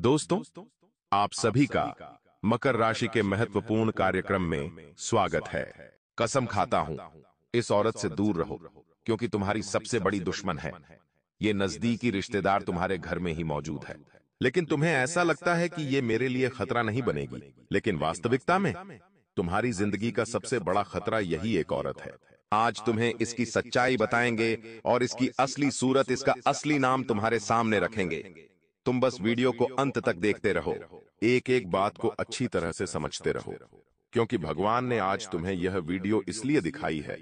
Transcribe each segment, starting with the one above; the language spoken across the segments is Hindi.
दोस्तों, आप सभी का मकर राशि के महत्वपूर्ण कार्यक्रम में स्वागत है। कसम खाता हूं, इस औरत से दूर रहो, क्योंकि तुम्हारी सबसे बड़ी दुश्मन है। ये नजदीकी रिश्तेदार तुम्हारे घर में ही मौजूद है, लेकिन तुम्हें ऐसा लगता है कि ये मेरे लिए खतरा नहीं बनेगी, लेकिन वास्तविकता में तुम्हारी जिंदगी का सबसे बड़ा खतरा यही एक औरत है। आज तुम्हें इसकी सच्चाई बताएंगे और इसकी असली सूरत, इसका असली नाम तुम्हारे सामने रखेंगे। तुम बस वीडियो को अंत तक देखते रहो, एक एक बात को अच्छी तरह से समझते रहो, क्योंकि भगवान ने आज तुम्हें यह वीडियो इसलिए दिखाई है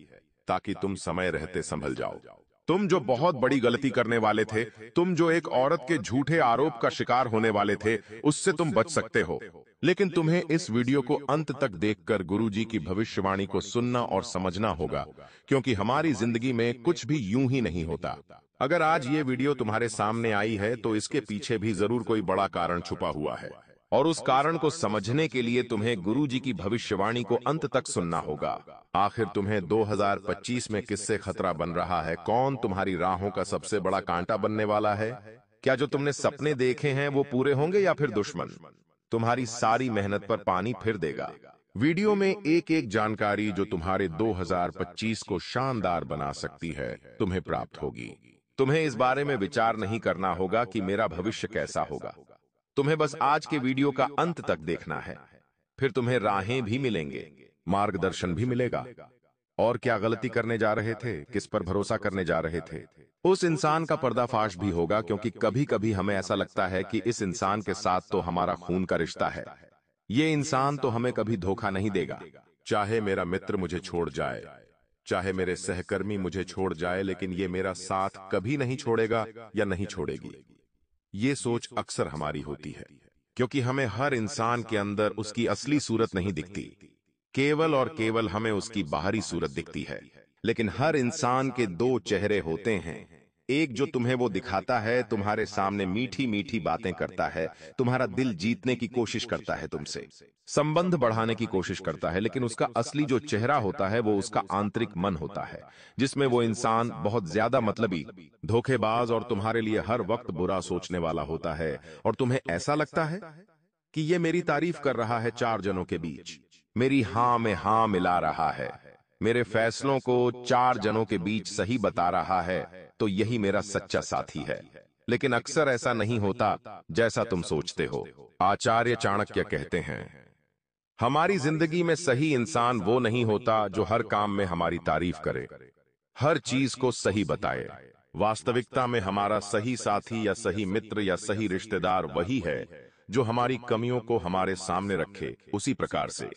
ताकि तुम समय रहते संभल जाओ। तुम जो बहुत बड़ी गलती करने वाले थे, तुम जो एक औरत के झूठे आरोप का शिकार होने वाले थे, उससे तुम बच सकते हो। लेकिन तुम्हें इस वीडियो को अंत तक देखकर गुरुजी की भविष्यवाणी को सुनना और समझना होगा, क्योंकि हमारी जिंदगी में कुछ भी यूं ही नहीं होता। अगर आज ये वीडियो तुम्हारे सामने आई है तो इसके पीछे भी जरूर कोई बड़ा कारण छुपा हुआ है, और उस कारण को समझने के लिए तुम्हें गुरुजी की भविष्यवाणी को अंत तक सुनना होगा। आखिर तुम्हें 2025 में किससे खतरा बन रहा है? कौन तुम्हारी राहों का सबसे बड़ा कांटा बनने वाला है? क्या जो तुमने सपने देखे हैं वो पूरे होंगे, या फिर दुश्मन तुम्हारी सारी मेहनत पर पानी फिर देगा? वीडियो में एक एक जानकारी जो तुम्हारे 2025 को शानदार बना सकती है, तुम्हें प्राप्त होगी। तुम्हें इस बारे में विचार नहीं करना होगा कि मेरा भविष्य कैसा होगा। तुम्हें बस आज के वीडियो का अंत तक देखना है, फिर तुम्हें राहें भी मिलेंगे, मार्गदर्शन भी मिलेगा। और क्या गलती करने जा रहे थे, किस पर भरोसा करने जा रहे थे, उस इंसान का पर्दाफाश भी होगा। क्योंकि कभी कभी हमें ऐसा लगता है कि इस इंसान के साथ तो हमारा खून का रिश्ता है, ये इंसान तो हमें कभी धोखा नहीं देगा। चाहे मेरा मित्र मुझे छोड़ जाए, चाहे मेरे सहकर्मी मुझे छोड़ जाए, लेकिन ये मेरा साथ कभी नहीं छोड़ेगा या नहीं छोड़ेगी। ये सोच अक्सर हमारी होती है, क्योंकि हमें हर इंसान के अंदर उसकी असली सूरत नहीं दिखती, केवल और केवल हमें उसकी बाहरी सूरत दिखती है। लेकिन हर इंसान के दो चेहरे होते हैं। एक जो तुम्हें वो दिखाता है, तुम्हारे सामने मीठी मीठी बातें करता है, तुम्हारा दिल जीतने की कोशिश करता है, तुमसे संबंध बढ़ाने की कोशिश करता है, लेकिन उसका असली जो चेहरा होता है वो उसका आंतरिक मन होता है, जिसमें वो इंसान बहुत ज्यादा मतलबी, धोखेबाज और तुम्हारे लिए हर वक्त बुरा सोचने वाला होता है। और तुम्हें ऐसा लगता है कि ये मेरी तारीफ कर रहा है चार जनों के बीच, मेरी हां में हां मिला रहा है, मेरे फैसलों को चार जनों के बीच सही बता रहा है, तो यही मेरा सच्चा साथी है। लेकिन अक्सर ऐसा नहीं होता जैसा तुम सोचते हो। आचार्य चाणक्य कहते हैं, हमारी जिंदगी में सही इंसान वो नहीं होता जो हर काम में हमारी तारीफ करे, हर चीज को सही बताए। वास्तविकता में हमारा सही साथी या सही मित्र या सही रिश्तेदार वही है जो हमारी कमियों को हमारे सामने रखे उसी प्रकार से।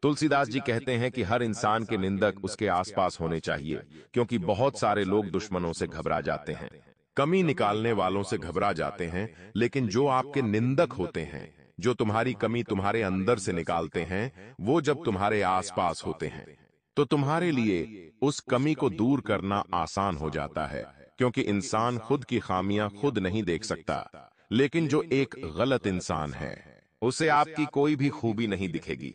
तुलसीदास जी कहते हैं कि हर इंसान के निंदक उसके आसपास होने चाहिए, क्योंकि बहुत सारे लोग दुश्मनों से घबरा जाते हैं, कमी निकालने वालों से घबरा जाते हैं, लेकिन जो आपके निंदक होते हैं, जो तुम्हारी कमी तुम्हारे अंदर से निकालते हैं, वो जब तुम्हारे आसपास होते हैं तो तुम्हारे लिए उस कमी को दूर करना आसान हो जाता है। क्योंकि इंसान खुद की खामियां खुद नहीं देख सकता, लेकिन जो एक गलत इंसान है उसे आपकी कोई भी खूबी नहीं दिखेगी,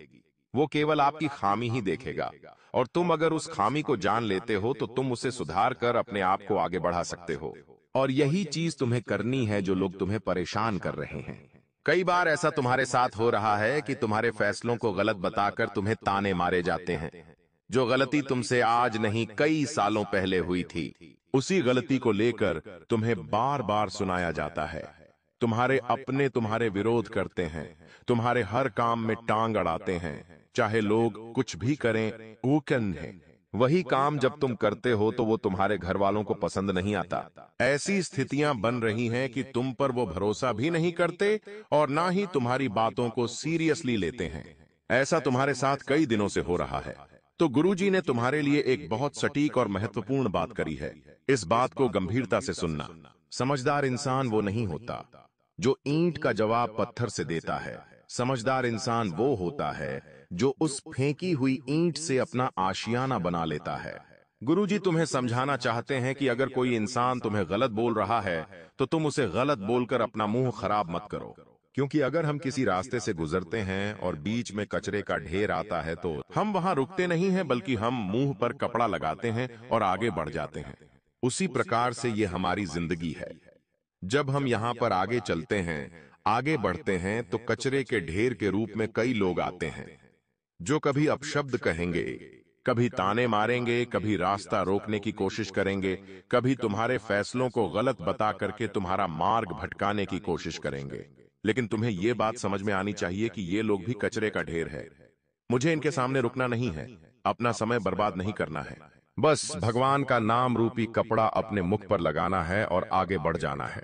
वो केवल आपकी खामी ही देखेगा। और तुम अगर उस खामी को जान लेते हो तो तुम उसे सुधार कर अपने आप को आगे बढ़ा सकते हो। और यही चीज तुम्हें करनी है जो लोग तुम्हें परेशान कर रहे हैं। कई बार ऐसा तुम्हारे साथ हो रहा है कि तुम्हारे फैसलों को गलत बताकर तुम्हें ताने मारे जाते हैं। जो गलती तुमसे आज नहीं कई सालों पहले हुई थी, उसी गलती को लेकर तुम्हें बार बार सुनाया जाता है। तुम्हारे अपने तुम्हारे विरोध करते हैं, तुम्हारे हर काम में टांग अड़ाते हैं, चाहे लोग कुछ भी करें वो है। वही काम जब तुम करते हो तो वो तुम्हारे घर वालों को पसंद नहीं आता। ऐसी स्थितियां बन रही हैं कि तुम पर वो भरोसा भी नहीं करते और ना ही तुम्हारी बातों को सीरियसली लेते हैं। ऐसा तुम्हारे साथ कई दिनों से हो रहा है। तो गुरुजी ने तुम्हारे लिए एक बहुत सटीक और महत्वपूर्ण बात करी है। इस बात को गंभीरता से सुनना। समझदार इंसान वो नहीं होता जो ईंट का जवाब पत्थर से देता है। समझदार इंसान वो होता है जो उस फेंकी हुई ईंट से अपना आशियाना बना लेता है। गुरुजी तुम्हें समझाना चाहते हैं कि अगर कोई इंसान तुम्हें गलत बोल रहा है तो तुम उसे गलत बोलकर अपना मुंह खराब मत करो। क्योंकि अगर हम किसी रास्ते से गुजरते हैं और बीच में कचरे का ढेर आता है तो हम वहां रुकते नहीं हैं, बल्कि हम मुंह पर कपड़ा लगाते हैं और आगे बढ़ जाते हैं। उसी प्रकार से ये हमारी जिंदगी है। जब हम यहां पर आगे चलते हैं, आगे बढ़ते हैं तो कचरे के ढेर के रूप में कई लोग आते हैं जो कभी अपशब्द कहेंगे, कभी ताने मारेंगे, कभी रास्ता रोकने की कोशिश करेंगे, कभी तुम्हारे फैसलों को गलत बता करके तुम्हारा मार्ग भटकाने की कोशिश करेंगे। लेकिन तुम्हें यह बात समझ में आनी चाहिए कि ये लोग भी कचरे का ढेर है। मुझे इनके सामने रुकना नहीं है, अपना समय बर्बाद नहीं करना है। बस भगवान का नाम रूपी कपड़ा अपने मुख पर लगाना है और आगे बढ़ जाना है।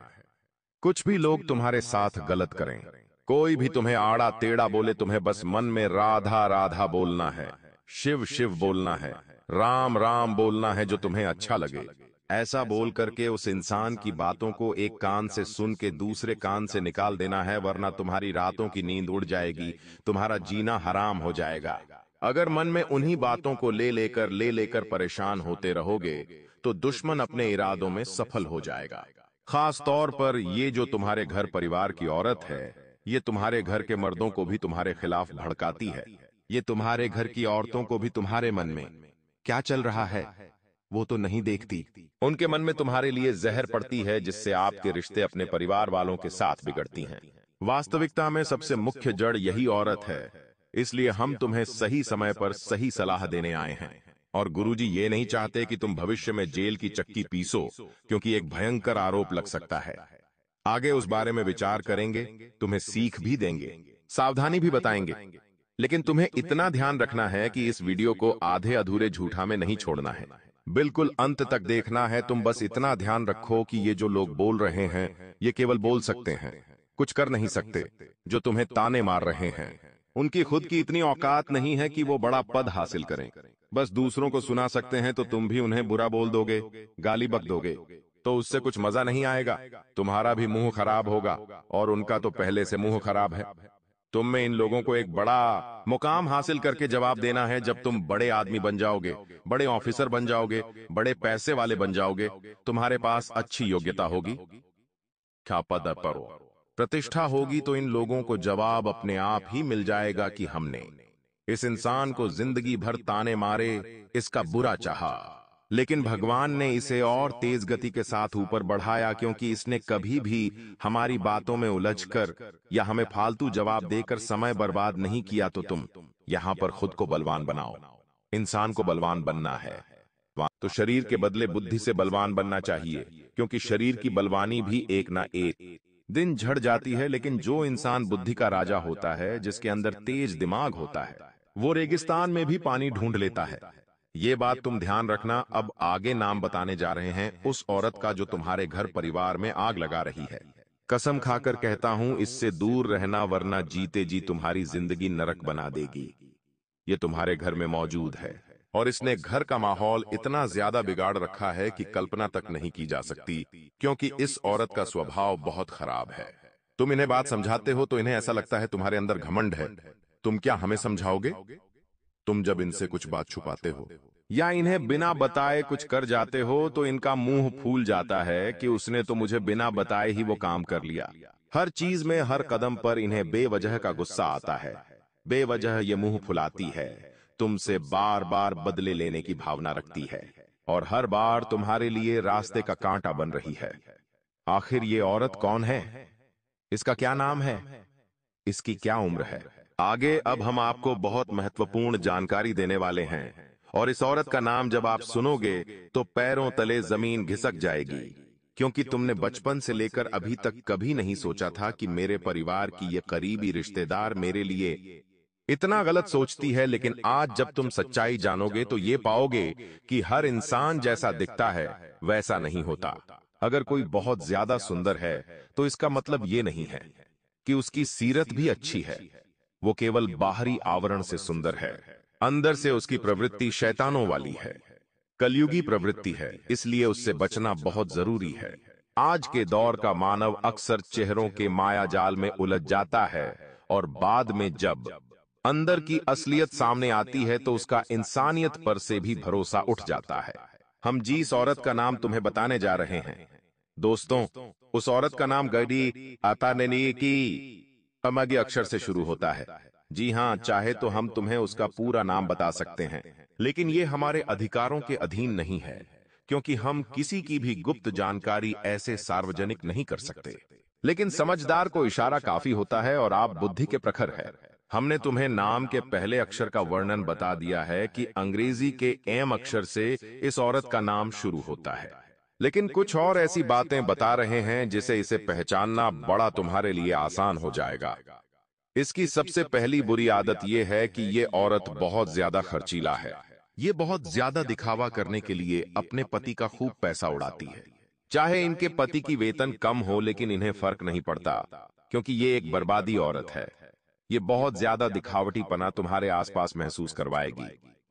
कुछ भी लोग तुम्हारे साथ गलत करें, कोई भी तुम्हें आड़ा टेढ़ा बोले, तुम्हें बस मन में राधा राधा बोलना है, शिव शिव बोलना है, राम राम बोलना है, जो तुम्हें अच्छा लगे। ऐसा बोल करके उस इंसान की बातों को एक कान से सुन के दूसरे कान से निकाल देना है, वरना तुम्हारी रातों की नींद उड़ जाएगी, तुम्हारा जीना हराम हो जाएगा। अगर मन में उन्हीं बातों को ले लेकर परेशान होते रहोगे तो दुश्मन अपने इरादों में सफल हो जाएगा। खास तौर पर ये जो तुम्हारे घर परिवार की औरत है, ये तुम्हारे घर के मर्दों को भी तुम्हारे खिलाफ भड़काती है। ये तुम्हारे घर की औरतों को भी तुम्हारे मन में क्या चल रहा है वो तो नहीं देखती। उनके मन में तुम्हारे लिए जहर पड़ती है, जिससे आपके रिश्ते अपने परिवार वालों के साथ बिगड़ती हैं। वास्तविकता में सबसे मुख्य जड़ यही औरत है। इसलिए हम तुम्हें सही समय पर सही सलाह देने आए हैं। और गुरुजी ये नहीं चाहते कि तुम भविष्य में जेल की चक्की पीसो, क्योंकि एक भयंकर आरोप लग सकता है। आगे उस बारे में विचार करेंगे, तुम्हें सीख भी देंगे, सावधानी भी बताएंगे। लेकिन तुम्हें इतना ध्यान रखना है कि इस वीडियो को आधे अधूरे झूठा में नहीं छोड़ना है, बिल्कुल अंत तक देखना है। तुम बस इतना ध्यान रखो कि ये जो लोग बोल रहे हैं ये केवल बोल सकते हैं, कुछ कर नहीं सकते। जो तुम्हें ताने मार रहे हैं उनकी खुद की इतनी औकात नहीं है कि वो बड़ा पद हासिल करें, बस दूसरों को सुना सकते हैं। तो तुम भी उन्हें बुरा बोल दोगे, गाली बक दोगे, तो उससे कुछ मजा नहीं आएगा। तुम्हारा भी मुंह खराब होगा और उनका तो पहले से मुंह खराब है। तुम में इन लोगों को एक बड़ा मुकाम हासिल करके जवाब देना है। जब तुम बड़े आदमी बन जाओगे, बड़े ऑफिसर बन जाओगे, बड़े पैसे वाले बन जाओगे, तुम्हारे पास अच्छी योग्यता होगी, क्या पद पर प्रतिष्ठा होगी, तो इन लोगों को जवाब अपने आप ही मिल जाएगा कि हमने इस इंसान को जिंदगी भर ताने मारे, इसका बुरा चाहा, लेकिन भगवान ने इसे और तेज गति के साथ ऊपर बढ़ाया, क्योंकि इसने कभी भी हमारी बातों में उलझकर या हमें फालतू जवाब देकर समय बर्बाद नहीं किया। तो तुम यहां पर खुद को बलवान बनाओ। इंसान को बलवान बनना है तो शरीर के बदले बुद्धि से बलवान बनना चाहिए, क्योंकि शरीर की बलवानी भी एक ना एक दिन झड़ जाती है। लेकिन जो इंसान बुद्धि का राजा होता है, जिसके अंदर तेज दिमाग होता है, वो रेगिस्तान में भी पानी ढूंढ लेता है। ये बात तुम ध्यान रखना। अब आगे नाम बताने जा रहे हैं उस औरत का जो तुम्हारे घर परिवार में आग लगा रही है। कसम खाकर कहता हूं, इससे दूर रहना, वरना जीते जी तुम्हारी जिंदगी नरक बना देगी। ये तुम्हारे घर में मौजूद है और इसने घर का माहौल इतना ज्यादा बिगाड़ रखा है कि कल्पना तक नहीं की जा सकती, क्योंकि इस औरत का स्वभाव बहुत खराब है। तुम इन्हें बात समझाते हो तो इन्हें ऐसा लगता है तुम्हारे अंदर घमंड है। तुम क्या हमें समझाओगे? तुम जब इनसे कुछ बात छुपाते हो या इन्हें बिना बताए कुछ कर जाते हो तो इनका मुंह फूल जाता है कि उसने तो मुझे बिना बताए ही वो काम कर लिया। हर चीज में, हर कदम पर इन्हें बेवजह का गुस्सा आता है। बेवजह ये मुंह फुलाती है, तुमसे बार बार बदले लेने की भावना रखती है और हर बार तुम्हारे लिए रास्ते का कांटा बन रही है। आखिर ये औरत कौन है? इसका क्या नाम है? इसकी क्या उम्र है? आगे अब हम आपको बहुत महत्वपूर्ण जानकारी देने वाले हैं, और इस औरत का नाम जब आप सुनोगे तो पैरों तले जमीन घिसक जाएगी, क्योंकि तुमने बचपन से लेकर अभी तक कभी नहीं सोचा था कि मेरे परिवार की ये करीबी रिश्तेदार मेरे लिए इतना गलत सोचती है। लेकिन आज जब तुम सच्चाई जानोगे तो ये पाओगे कि हर इंसान जैसा दिखता है वैसा नहीं होता। अगर कोई बहुत ज्यादा सुंदर है तो इसका मतलब ये नहीं है कि उसकी सीरत भी अच्छी है। वो केवल बाहरी आवरण से सुंदर है, अंदर से उसकी प्रवृत्ति शैतानों वाली है, कलयुगी प्रवृत्ति है, इसलिए उससे बचना बहुत जरूरी है। आज के दौर का मानव अक्सर चेहरों के माया जाल में उलझ जाता है और बाद में जब अंदर की असलियत सामने आती है तो उसका इंसानियत पर से भी भरोसा उठ जाता है। हम जिस औरत का नाम तुम्हें बताने जा रहे हैं दोस्तों, उस औरत का नाम गडी आतानेनी की अमग्य अक्षर से शुरू होता है। जी हां, चाहे तो हम तुम्हें उसका पूरा नाम बता सकते हैं, लेकिन ये हमारे अधिकारों के अधीन नहीं है, क्योंकि हम किसी की भी गुप्त जानकारी ऐसे सार्वजनिक नहीं कर सकते। लेकिन समझदार को इशारा काफी होता है और आप बुद्धि के प्रखर है। हमने तुम्हें नाम के पहले अक्षर का वर्णन बता दिया है कि अंग्रेजी के एम अक्षर से इस औरत का नाम शुरू होता है, लेकिन कुछ और ऐसी बातें बता रहे हैं जिसे इसे पहचानना बड़ा तुम्हारे लिए आसान हो जाएगा। इसकी सबसे पहली बुरी आदत यह है कि ये औरत बहुत ज्यादा खर्चीला है। ये बहुत ज्यादा दिखावा करने के लिए अपने पति का खूब पैसा उड़ाती है। चाहे इनके पति की वेतन कम हो, लेकिन इन्हें फर्क नहीं पड़ता, क्योंकि ये एक बर्बादी औरत है। ये बहुत ज्यादा दिखावटीपना तुम्हारे आसपास महसूस करवाएगी,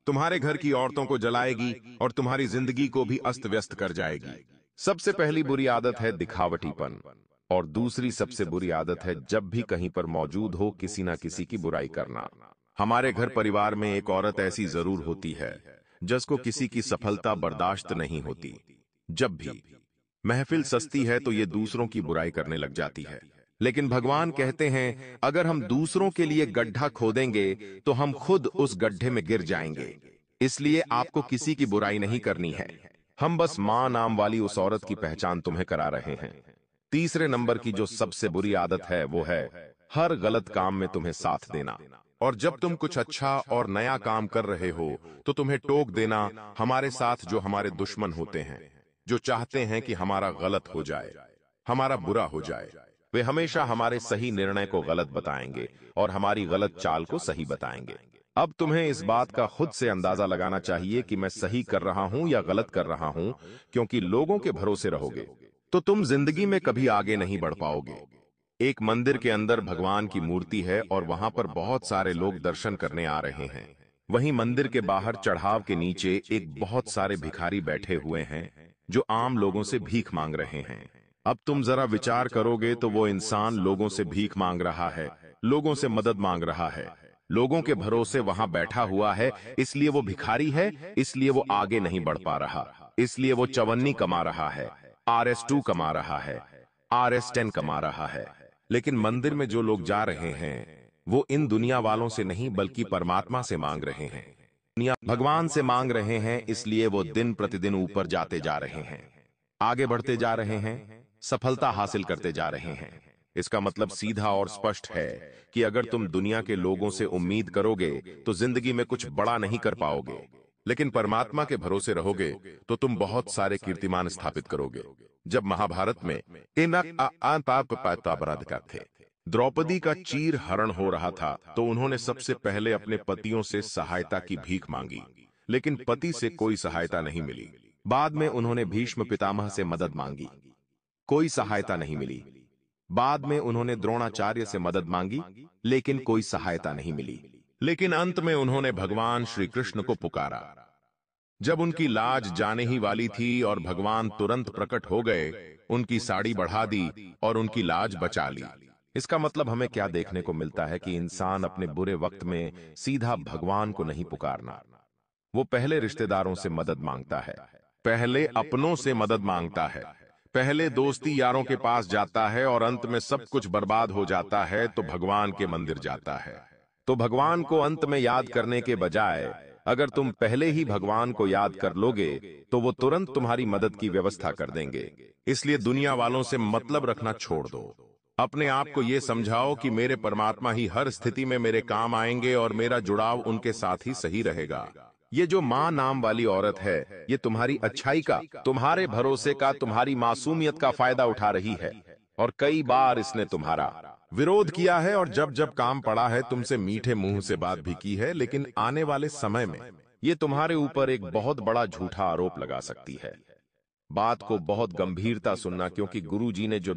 तुम्हारे घर की औरतों को जलाएगी और तुम्हारी जिंदगी को भी अस्त व्यस्त कर जाएगी। सबसे पहली बुरी आदत है दिखावटीपन, और दूसरी सबसे बुरी आदत है जब भी कहीं पर मौजूद हो किसी ना किसी की बुराई करना। हमारे घर परिवार में एक औरत ऐसी जरूर होती है जिसको किसी की सफलता बर्दाश्त नहीं होती। जब भी महफिल सस्ती है तो ये दूसरों की बुराई करने लग जाती है। लेकिन भगवान कहते हैं, अगर हम दूसरों के लिए गड्ढा खोदेंगे तो हम खुद उस गड्ढे में गिर जाएंगे। इसलिए आपको किसी की बुराई नहीं करनी है। हम बस मां नाम वाली उस औरत की पहचान तुम्हें करा रहे हैं। तीसरे नंबर की जो सबसे बुरी आदत है वो है हर गलत काम में तुम्हें साथ देना, और जब तुम कुछ अच्छा और नया काम कर रहे हो तो तुम्हें टोक देना। हमारे साथ जो हमारे दुश्मन होते हैं, जो चाहते हैं कि हमारा गलत हो जाए, हमारा बुरा हो जाए, वे हमेशा हमारे सही निर्णय को गलत बताएंगे और हमारी गलत चाल को सही बताएंगे। अब तुम्हें इस बात का खुद से अंदाजा लगाना चाहिए कि मैं सही कर रहा हूं या गलत कर रहा हूं, क्योंकि लोगों के भरोसे रहोगे तो तुम जिंदगी में कभी आगे नहीं बढ़ पाओगे। एक मंदिर के अंदर भगवान की मूर्ति है और वहां पर बहुत सारे लोग दर्शन करने आ रहे हैं। वहीं मंदिर के बाहर चढ़ाव के नीचे एक बहुत सारे भिखारी बैठे हुए हैं जो आम लोगों से भीख मांग रहे हैं। अब तुम जरा विचार करोगे तो वो इंसान लोगों से भीख मांग रहा है, लोगों से मदद मांग रहा है, लोगों के भरोसे वहां बैठा हुआ है। इसलिए वो भिखारी है, इसलिए वो आगे नहीं बढ़ पा रहा, इसलिए वो चवन्नी कमा रहा है, RS2 कमा रहा है, RS10 कमा रहा है। लेकिन मंदिर में जो लोग जा रहे हैं वो इन दुनिया वालों से नहीं बल्कि परमात्मा से मांग रहे हैं, दुनिया भगवान से मांग रहे हैं। इसलिए वो दिन प्रतिदिन ऊपर जाते जा रहे हैं, आगे बढ़ते जा रहे हैं, सफलता हासिल करते जा रहे हैं। इसका मतलब सीधा और स्पष्ट है कि अगर तुम दुनिया के लोगों से उम्मीद करोगे तो जिंदगी में कुछ बड़ा नहीं कर पाओगे, लेकिन परमात्मा के भरोसे रहोगे तो तुम बहुत सारे कीर्तिमान स्थापित करोगे। जब महाभारत में थे, द्रौपदी का चीर हरण हो रहा था तो उन्होंने सबसे पहले अपने पतियों से सहायता की भीख मांगी, लेकिन पति से कोई सहायता नहीं मिली। बाद में उन्होंने भीष्म पितामह से मदद मांगी, कोई सहायता नहीं मिली। बाद में उन्होंने द्रोणाचार्य से मदद मांगी, लेकिन कोई सहायता नहीं मिली। लेकिन अंत में उन्होंने भगवान श्री कृष्ण को पुकारा। जब उनकी लाज जाने ही वाली थी और भगवान तुरंत प्रकट हो गए, उनकी साड़ी बढ़ा दी और उनकी लाज बचा ली। इसका मतलब हमें क्या देखने को मिलता है कि इंसान अपने बुरे वक्त में सीधा भगवान को नहीं पुकारना। वो पहले रिश्तेदारों से मदद मांगता है, पहले अपनों से मदद मांगता है, पहले दोस्ती यारों के पास जाता है और अंत में सब कुछ बर्बाद हो जाता है तो भगवान के मंदिर जाता है। तो भगवान को अंत में याद करने के बजाय अगर तुम पहले ही भगवान को याद कर लोगे तो वो तुरंत तुम्हारी मदद की व्यवस्था कर देंगे। इसलिए दुनिया वालों से मतलब रखना छोड़ दो। अपने आप को यह समझाओ कि मेरे परमात्मा ही हर स्थिति में मेरे काम आएंगे और मेरा जुड़ाव उनके साथ ही सही रहेगा। ये जो मां नाम वाली औरत है, ये तुम्हारी अच्छाई का, तुम्हारे भरोसे का, तुम्हारी मासूमियत का फायदा उठा रही है और कई बार इसने तुम्हारा विरोध किया है और जब जब काम पड़ा है तुमसे मीठे मुंह से बात भी की है। लेकिन आने वाले समय में ये तुम्हारे ऊपर एक बहुत बड़ा झूठा आरोप लगा सकती है। बात को बहुत गंभीरता सुनना, क्योंकि गुरुजी ने जो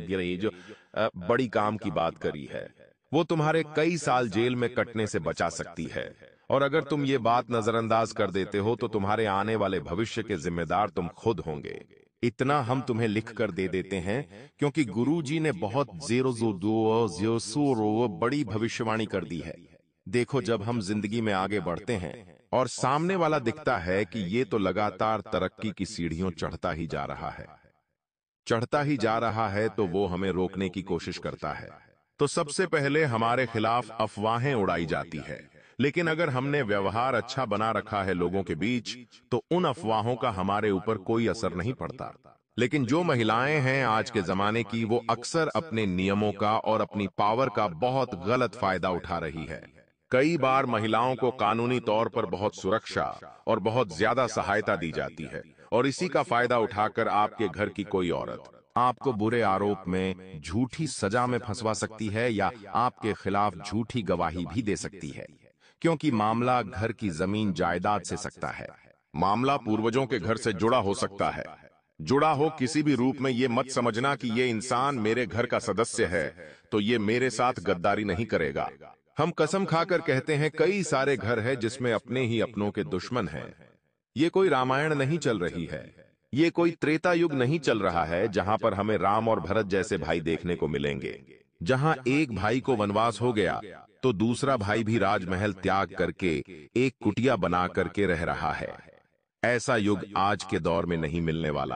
बड़ी काम की बात करी है वो तुम्हारे कई साल जेल में कटने से बचा सकती है। और अगर तुम ये बात नजरअंदाज कर देते हो तो तुम्हारे आने वाले भविष्य के जिम्मेदार तुम खुद होंगे। इतना हम तुम्हें लिख कर दे देते हैं क्योंकि गुरुजी ने बहुत बड़ी भविष्यवाणी कर दी है। देखो, जब हम जिंदगी में आगे बढ़ते हैं और सामने वाला दिखता है कि ये तो लगातार तरक्की की सीढ़ियों चढ़ता ही जा रहा है, चढ़ता ही जा रहा है, तो वो हमें रोकने की कोशिश करता है। तो सबसे पहले हमारे खिलाफ अफवाहें उड़ाई जाती है। लेकिन अगर हमने व्यवहार अच्छा बना रखा है लोगों के बीच, तो उन अफवाहों का हमारे ऊपर कोई असर नहीं पड़ता। लेकिन जो महिलाएं हैं आज के जमाने की, वो अक्सर अपने नियमों का और अपनी पावर का बहुत गलत फायदा उठा रही है। कई बार महिलाओं को कानूनी तौर पर बहुत सुरक्षा और बहुत ज्यादा सहायता दी जाती है, और इसी का फायदा उठाकर आपके घर की कोई औरत आपको बुरे आरोप में झूठी सजा में फंसवा सकती है या आपके खिलाफ झूठी गवाही भी दे सकती है, क्योंकि मामला घर की जमीन जायदाद से सकता है। मामला पूर्वजों के घर से जुड़ा हो सकता है। जुड़ा हो किसी भी रूप में, ये मत समझना कि ये इंसान मेरे घर का सदस्य है तो ये मेरे साथ गद्दारी नहीं करेगा। हम कसम खाकर कहते हैं, कई सारे घर हैं जिसमें अपने ही अपनों के दुश्मन हैं। ये कोई रामायण नहीं चल रही है, ये कोई त्रेता युग नहीं चल रहा है जहां पर हमें राम और भरत जैसे भाई देखने को मिलेंगे। जहां एक भाई को वनवास हो गया तो दूसरा भाई भी राजमहल त्याग करके एक कुटिया बना करके रह रहा है। ऐसा युग आज के दौर में नहीं मिलने वाला।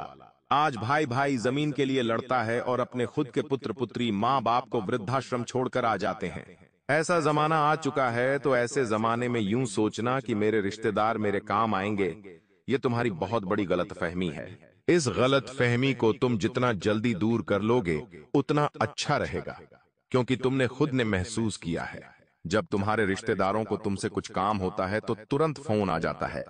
आज भाई भाई जमीन के लिए लड़ता है और अपने खुद के पुत्र पुत्री माँ बाप को वृद्धाश्रम छोड़कर आ जाते हैं। ऐसा जमाना आ चुका है, तो ऐसे जमाने में यूं सोचना कि मेरे रिश्तेदार मेरे काम आएंगे, ये तुम्हारी बहुत बड़ी गलतफहमी है। इस गलतफहमी को तुम जितना जल्दी दूर कर लोगे उतना अच्छा रहेगा, क्योंकि तुमने खुद ने महसूस किया है, जब तुम्हारे रिश्तेदारों को तुमसे कुछ काम होता है तो तुरंत फोन आ जाता है,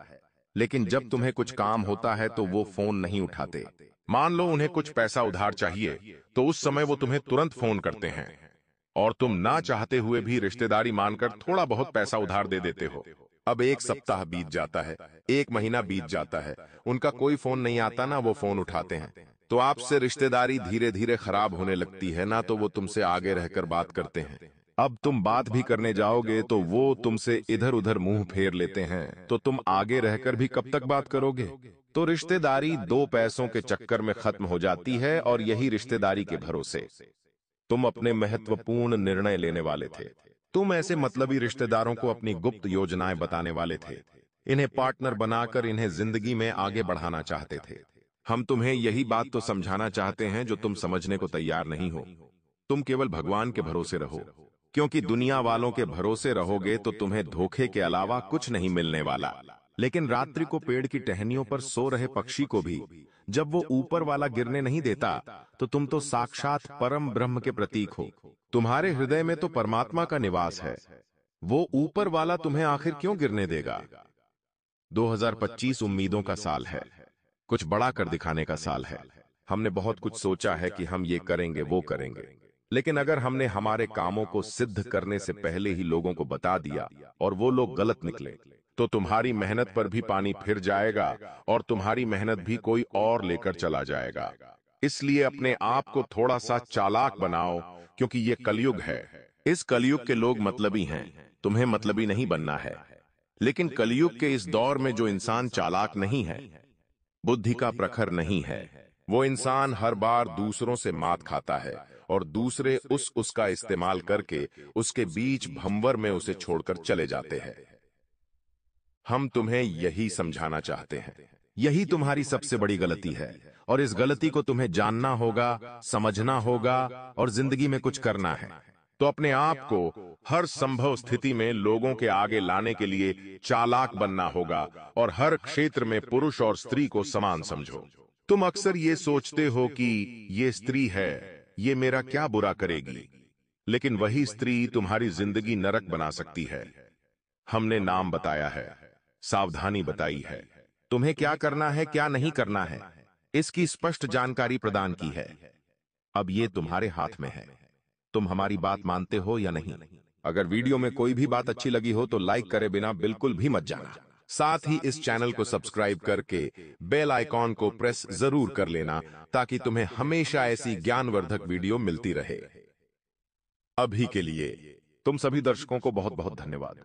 लेकिन जब तुम्हें कुछ काम होता है तो वो फोन नहीं उठाते। मान लो उन्हें कुछ पैसा उधार चाहिए, तो उस समय वो तुम्हें तुरंत फोन करते हैं और तुम ना चाहते हुए भी रिश्तेदारी मानकर थोड़ा बहुत पैसा उधार दे देते हो। अब एक सप्ताह बीत जाता है, एक महीना बीत जाता है, उनका कोई फोन नहीं आता, ना वो फोन उठाते हैं, तो आपसे रिश्तेदारी धीरे धीरे खराब होने लगती है। ना तो वो तुमसे आगे रहकर बात करते हैं, अब तुम बात भी करने जाओगे तो वो तुमसे इधर उधर मुंह फेर लेते हैं, तो तुम आगे रहकर भी कब तक बात करोगे। तो रिश्तेदारी दो पैसों के चक्कर में खत्म हो जाती है, और यही रिश्तेदारी के भरोसे तुम अपने महत्वपूर्ण निर्णय लेने वाले थे। तुम ऐसे मतलबी रिश्तेदारों को अपनी गुप्त योजनाएं बताने वाले थे, इन्हें पार्टनर बनाकर इन्हें जिंदगी में आगे बढ़ाना चाहते थे। हम तुम्हें यही बात तो समझाना चाहते हैं जो तुम समझने को तैयार नहीं हो। तुम केवल भगवान के भरोसे रहो, क्योंकि दुनिया वालों के भरोसे रहोगे तो तुम्हें धोखे के अलावा कुछ नहीं मिलने वाला। लेकिन रात्रि को पेड़ की टहनियों पर सो रहे पक्षी को भी जब वो ऊपर वाला गिरने नहीं देता, तो तुम तो साक्षात परम ब्रह्म के प्रतीक हो। तुम्हारे हृदय में तो परमात्मा का निवास है, वो ऊपर वाला तुम्हें आखिर क्यों गिरने देगा। 2025 उम्मीदों का साल है, कुछ बड़ा कर दिखाने का साल है। हमने बहुत कुछ सोचा है कि हम ये करेंगे वो करेंगे, लेकिन अगर हमने हमारे कामों को सिद्ध करने से पहले ही लोगों को बता दिया और वो लोग गलत निकले, तो तुम्हारी मेहनत पर भी पानी फिर जाएगा और तुम्हारी मेहनत भी कोई और लेकर चला जाएगा। इसलिए अपने आप को थोड़ा सा चालाक बनाओ, क्योंकि ये कलयुग है। इस कलयुग के लोग मतलबी हैं, तुम्हें मतलबी नहीं बनना है। लेकिन कलयुग के इस दौर में जो इंसान चालाक नहीं है, बुद्धि का प्रखर नहीं है, वो इंसान हर बार दूसरों से मात खाता है और दूसरे उसका इस्तेमाल करके उसके बीच भंवर में उसे छोड़कर चले जाते हैं। हम तुम्हें यही समझाना चाहते हैं, यही तुम्हारी सबसे बड़ी गलती है, और इस गलती को तुम्हें जानना होगा, समझना होगा और जिंदगी में कुछ करना है। तो अपने आप को हर संभव स्थिति में लोगों के आगे लाने के लिए चालाक बनना होगा और हर क्षेत्र में पुरुष और स्त्री को समान समझो। तुम अक्सर ये सोचते हो कि ये स्त्री है, ये मेरा क्या बुरा करेगी, लेकिन वही स्त्री तुम्हारी जिंदगी नरक बना सकती है। हमने नाम बताया है, सावधानी बताई है, तुम्हें क्या करना है क्या नहीं करना है, इसकी स्पष्ट जानकारी प्रदान की है। अब ये तुम्हारे हाथ में है, तुम हमारी बात मानते हो या नहीं। अगर वीडियो में कोई भी बात अच्छी लगी हो तो लाइक करे बिना बिल्कुल भी मत जाना। साथ ही इस चैनल को सब्सक्राइब करके बेल आइकॉन को प्रेस जरूर कर लेना, ताकि तुम्हें हमेशा ऐसी ज्ञानवर्धक वीडियो मिलती रहे। अभी के लिए तुम सभी दर्शकों को बहुत बहुत धन्यवाद।